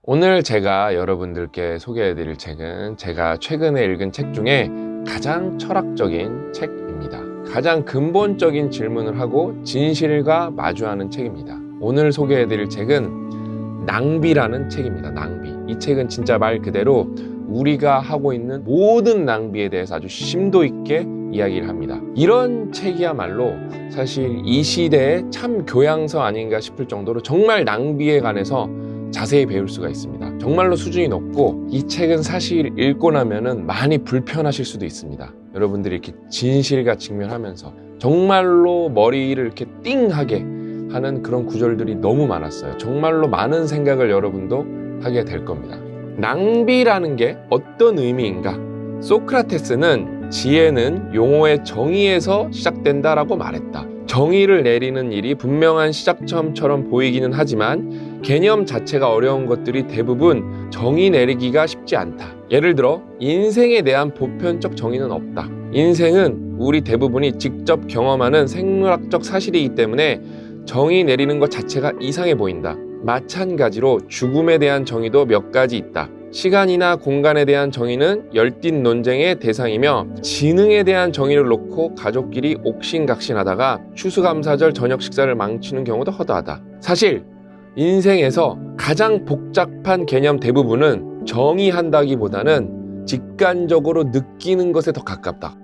오늘 제가 여러분들께 소개해드릴 책은 제가 최근에 읽은 책 중에 가장 철학적인 책입니다. 가장 근본적인 질문을 하고 진실과 마주하는 책입니다. 오늘 소개해드릴 책은 낭비라는 책입니다. 낭비. 이 책은 진짜 말 그대로 우리가 하고 있는 모든 낭비에 대해서 아주 심도 있게 이야기를 합니다. 이런 책이야말로 사실 이 시대의 참 교양서 아닌가 싶을 정도로 정말 낭비에 관해서 자세히 배울 수가 있습니다. 정말로 수준이 높고 이 책은 사실 읽고 나면은 많이 불편하실 수도 있습니다. 여러분들이 이렇게 진실과 직면하면서 정말로 머리를 이렇게 띵하게 하는 그런 구절들이 너무 많았어요. 정말로 많은 생각을 여러분도 하게 될 겁니다. 낭비라는 게 어떤 의미인가? 소크라테스는 지혜는 용어의 정의에서 시작된다라고 말했다. 정의를 내리는 일이 분명한 시작점처럼 보이기는 하지만 개념 자체가 어려운 것들이 대부분 정의 내리기가 쉽지 않다. 예를 들어 인생에 대한 보편적 정의는 없다. 인생은 우리 대부분이 직접 경험하는 생물학적 사실이기 때문에 정의 내리는 것 자체가 이상해 보인다. 마찬가지로 죽음에 대한 정의도 몇 가지 있다. 시간이나 공간에 대한 정의는 열띤 논쟁의 대상이며 지능에 대한 정의를 놓고 가족끼리 옥신각신하다가 추수감사절 저녁 식사를 망치는 경우도 허다하다. 사실 인생에서 가장 복잡한 개념 대부분은 정의한다기보다는 직관적으로 느끼는 것에 더 가깝다.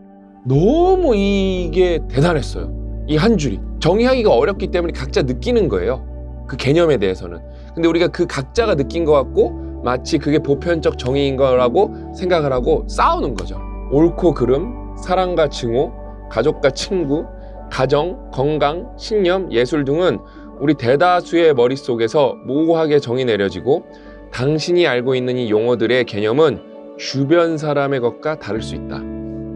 너무 이게 대단했어요. 이 한 줄이. 정의하기가 어렵기 때문에 각자 느끼는 거예요. 그 개념에 대해서는. 근데 우리가 그 각자가 느낀 것 같고 마치 그게 보편적 정의인 거라고 생각을 하고 싸우는 거죠. 옳고 그름, 사랑과 증오, 가족과 친구, 가정, 건강, 신념, 예술 등은 우리 대다수의 머릿속에서 모호하게 정의 내려지고 당신이 알고 있는 이 용어들의 개념은 주변 사람의 것과 다를 수 있다.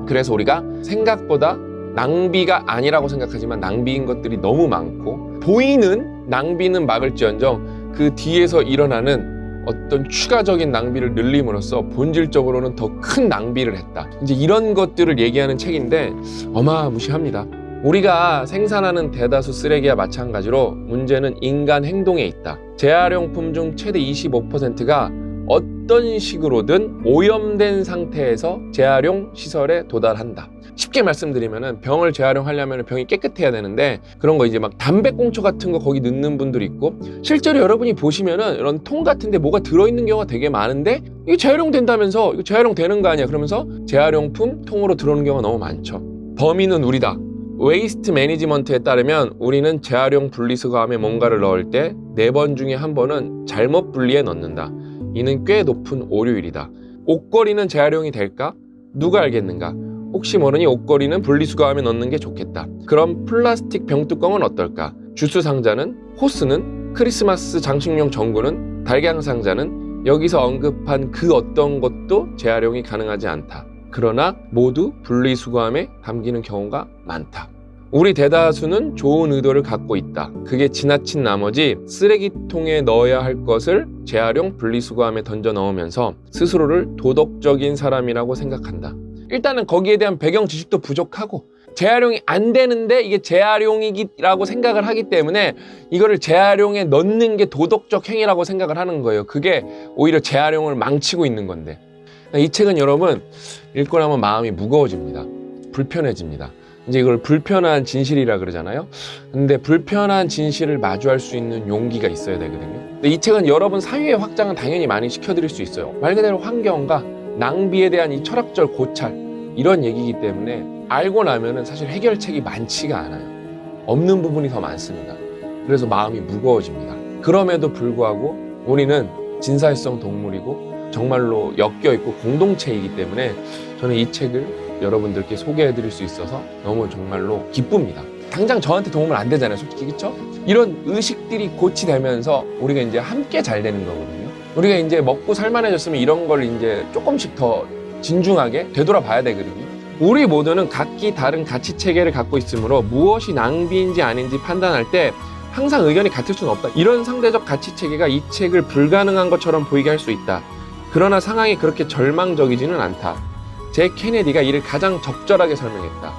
그래서 우리가 생각보다 낭비가 아니라고 생각하지만 낭비인 것들이 너무 많고 보이는 낭비는 막을지언정 그 뒤에서 일어나는 어떤 추가적인 낭비를 늘림으로써 본질적으로는 더 큰 낭비를 했다. 이제 이런 것들을 얘기하는 책인데 어마무시합니다. 우리가 생산하는 대다수 쓰레기와 마찬가지로 문제는 인간 행동에 있다. 재활용품 중 최대 25%가 어떤 식으로든 오염된 상태에서 재활용 시설에 도달한다. 쉽게 말씀드리면은 병을 재활용하려면 병이 깨끗해야 되는데 그런 거 이제 막 담배꽁초 같은 거 거기 넣는 분들이 있고 실제로 여러분이 보시면은 이런 통 같은데 뭐가 들어있는 경우가 되게 많은데 이게 재활용된다면서 이거 재활용되는 거 아니야 그러면서 재활용품 통으로 들어오는 경우가 너무 많죠. 범인은 우리다. 웨이스트 매니지먼트에 따르면 우리는 재활용 분리수거함에 뭔가를 넣을 때 4번 중에 1번은 잘못 분리해 넣는다. 이는 꽤 높은 오류율이다. 옷걸이는 재활용이 될까? 누가 알겠는가? 혹시 모르니 옷걸이는 분리수거함에 넣는 게 좋겠다. 그럼 플라스틱 병뚜껑은 어떨까? 주스 상자는, 호스는, 크리스마스 장식용 전구는, 달걀 상자는 여기서 언급한 그 어떤 것도 재활용이 가능하지 않다. 그러나 모두 분리수거함에 담기는 경우가 많다. 우리 대다수는 좋은 의도를 갖고 있다. 그게 지나친 나머지 쓰레기통에 넣어야 할 것을 재활용 분리수거함에 던져 넣으면서 스스로를 도덕적인 사람이라고 생각한다. 일단은 거기에 대한 배경 지식도 부족하고 재활용이 안 되는데 이게 재활용이라고 생각을 하기 때문에 이거를 재활용에 넣는 게 도덕적 행위라고 생각을 하는 거예요. 그게 오히려 재활용을 망치고 있는 건데 이 책은 여러분 읽고 나면 마음이 무거워집니다. 불편해집니다. 이제 이걸 불편한 진실이라 그러잖아요. 근데 불편한 진실을 마주할 수 있는 용기가 있어야 되거든요. 근데 이 책은 여러분 사유의 확장은 당연히 많이 시켜드릴 수 있어요. 말 그대로 환경과 낭비에 대한 이 철학적 고찰 이런 얘기이기 때문에 알고 나면은 사실 해결책이 많지가 않아요. 없는 부분이 더 많습니다. 그래서 마음이 무거워집니다. 그럼에도 불구하고 우리는 진사일성 동물이고 정말로 엮여있고 공동체이기 때문에 저는 이 책을 여러분들께 소개해드릴 수 있어서 너무 정말로 기쁩니다. 당장 저한테 도움은 안 되잖아요, 솔직히, 그쵸? 이런 의식들이 고치되면서 우리가 이제 함께 잘 되는 거거든요. 우리가 이제 먹고 살만해졌으면 이런 걸 이제 조금씩 더 진중하게 되돌아봐야 되거든요. 우리 모두는 각기 다른 가치 체계를 갖고 있으므로 무엇이 낭비인지 아닌지 판단할 때 항상 의견이 같을 수는 없다. 이런 상대적 가치 체계가 이 책을 불가능한 것처럼 보이게 할 수 있다. 그러나 상황이 그렇게 절망적이지는 않다. 제 케네디가 이를 가장 적절하게 설명했다.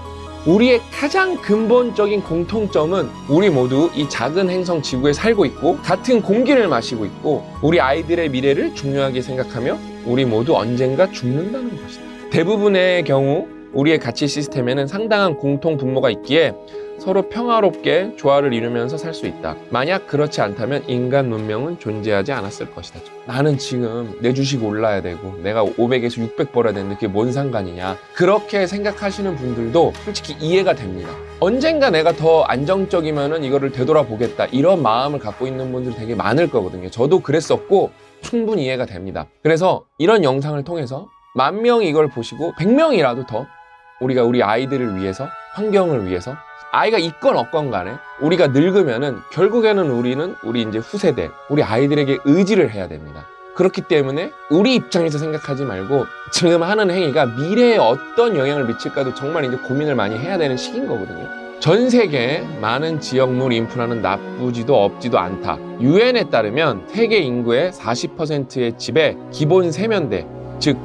우리의 가장 근본적인 공통점은 우리 모두 이 작은 행성 지구에 살고 있고 같은 공기를 마시고 있고 우리 아이들의 미래를 중요하게 생각하며 우리 모두 언젠가 죽는다는 것이다. 대부분의 경우 우리의 가치 시스템에는 상당한 공통 분모가 있기에 서로 평화롭게 조화를 이루면서 살 수 있다. 만약 그렇지 않다면 인간 문명은 존재하지 않았을 것이다. 나는 지금 내 주식 올라야 되고 내가 500에서 600 벌어야 되는데 그게 뭔 상관이냐. 그렇게 생각하시는 분들도 솔직히 이해가 됩니다. 언젠가 내가 더 안정적이면은 이거를 되돌아보겠다. 이런 마음을 갖고 있는 분들이 되게 많을 거거든요. 저도 그랬었고 충분히 이해가 됩니다. 그래서 이런 영상을 통해서 10,000명이 이걸 보시고 100명이라도 더 우리가 우리 아이들을 위해서, 환경을 위해서, 아이가 있건 없건 간에 우리가 늙으면은 결국에는 우리 이제 후세대, 우리 아이들에게 의지를 해야 됩니다. 그렇기 때문에 우리 입장에서 생각하지 말고 지금 하는 행위가 미래에 어떤 영향을 미칠까도 정말 이제 고민을 많이 해야 되는 시기인 거거든요. 전 세계 많은 지역물 인프라는 나쁘지도 없지도 않다. 유엔에 따르면 세계 인구의 40%의 집에 기본 세면대, 즉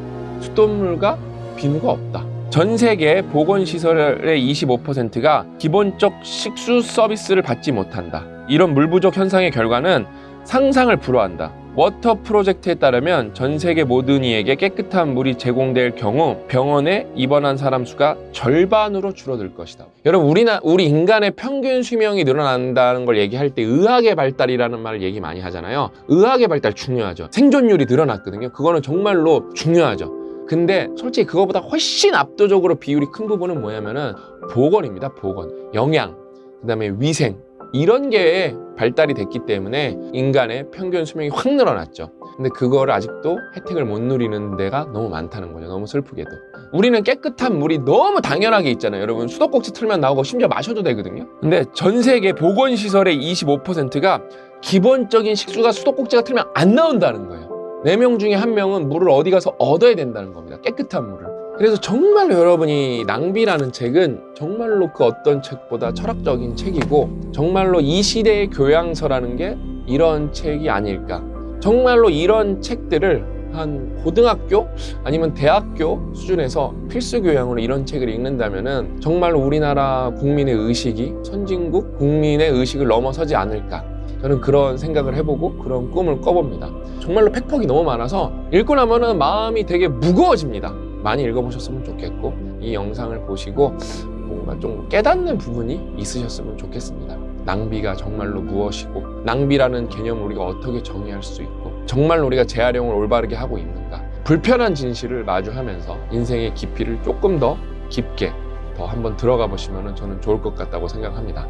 수돗물과 비누가 없다. 전 세계 보건시설의 25%가 기본적 식수 서비스를 받지 못한다. 이런 물 부족 현상의 결과는 상상을 불허한다. 워터 프로젝트에 따르면 전 세계 모든 이에게 깨끗한 물이 제공될 경우 병원에 입원한 사람 수가 절반으로 줄어들 것이다. 여러분, 우리 인간의 평균 수명이 늘어난다는 걸 얘기할 때 의학의 발달이라는 말을 얘기 많이 하잖아요. 의학의 발달 중요하죠. 생존율이 늘어났거든요. 그거는 정말로 중요하죠. 근데 솔직히 그거보다 훨씬 압도적으로 비율이 큰 부분은 뭐냐면은 보건입니다. 보건, 영양, 그다음에 위생, 이런 게 발달이 됐기 때문에 인간의 평균 수명이 확 늘어났죠. 근데 그거를 아직도 혜택을 못 누리는 데가 너무 많다는 거죠. 너무 슬프게도. 우리는 깨끗한 물이 너무 당연하게 있잖아요. 여러분, 수도꼭지 틀면 나오고 심지어 마셔도 되거든요. 근데 전 세계 보건시설의 25%가 기본적인 식수가 수도꼭지가 틀면 안 나온다는 거예요. 4명 중에 1명은 물을 어디 가서 얻어야 된다는 겁니다. 깨끗한 물을. 그래서 정말로 여러분이 낭비라는 책은 정말로 그 어떤 책보다 철학적인 책이고 정말로 이 시대의 교양서라는 게 이런 책이 아닐까. 정말로 이런 책들을 한 고등학교 아니면 대학교 수준에서 필수 교양으로 이런 책을 읽는다면은 정말로 우리나라 국민의 의식이 선진국 국민의 의식을 넘어서지 않을까. 저는 그런 생각을 해보고 그런 꿈을 꿔봅니다. 정말로 팩폭이 너무 많아서 읽고 나면은 마음이 되게 무거워집니다. 많이 읽어보셨으면 좋겠고 이 영상을 보시고 뭔가 좀 깨닫는 부분이 있으셨으면 좋겠습니다. 낭비가 정말로 무엇이고 낭비라는 개념을 우리가 어떻게 정의할 수 있고 정말로 우리가 재활용을 올바르게 하고 있는가. 불편한 진실을 마주하면서 인생의 깊이를 조금 더 깊게 더 한번 들어가 보시면 저는 좋을 것 같다고 생각합니다.